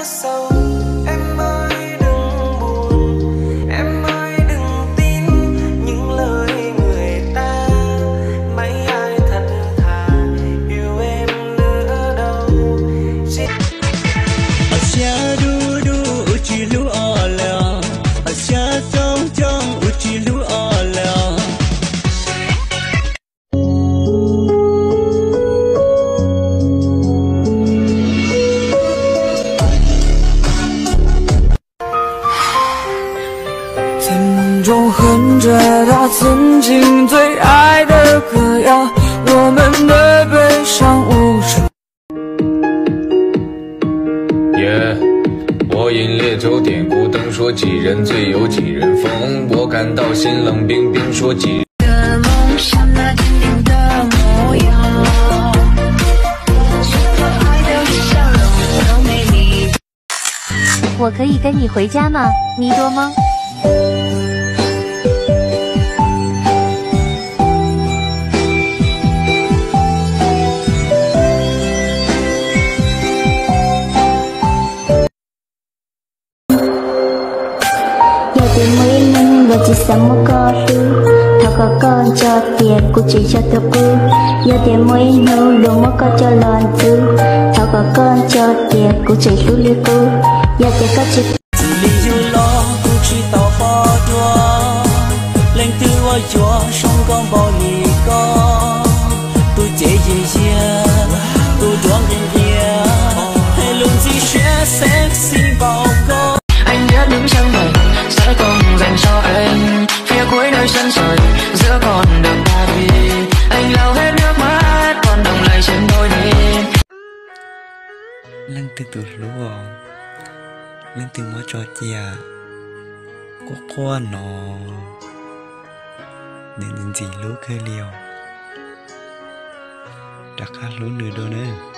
sầu. Em ơi đừng buồn, em ơi đừng tin những lời người ta. Mấy ai thật thà yêu em nữa đâu. Asia du du uchi lu ala, Asia trong trong uchi lu ala.心中哼着他曾经最爱的歌谣，我们的悲伤无处。我饮烈酒点孤灯，说几人醉有几人疯。我感到心冷冰冰，说几人的梦像那坚定的模样，说可爱的笑容都美丽。我可以跟你回家吗，尼多蒙？Và chỉ sống một con thứ thao có con cho tiền cũng chỉ cho tập cư giờ tiền mới nấu luôn một con cho lòn thứ thao có con cho tiền cũng chỉ lúc liêu cư giờ tiền có chỉ lý do lo cũng chỉ tao bỏ đua lên từ ở chúa sống con bao lì con tôi chế gì tôi đoán cái gì hay luôn chỉ sẽ sexy bao con anh biết đứng chân mày sẽ còn dành cho anh phía cuối nơi chân trời giữa con đường ta đi anh lau hết nước mắt còn đồng lại trên đôi đi lên từ từ lúa lên từ mỗi trò chia quá nó nên gì lúa khơi liều đặt khác lúa nửa đôi nữa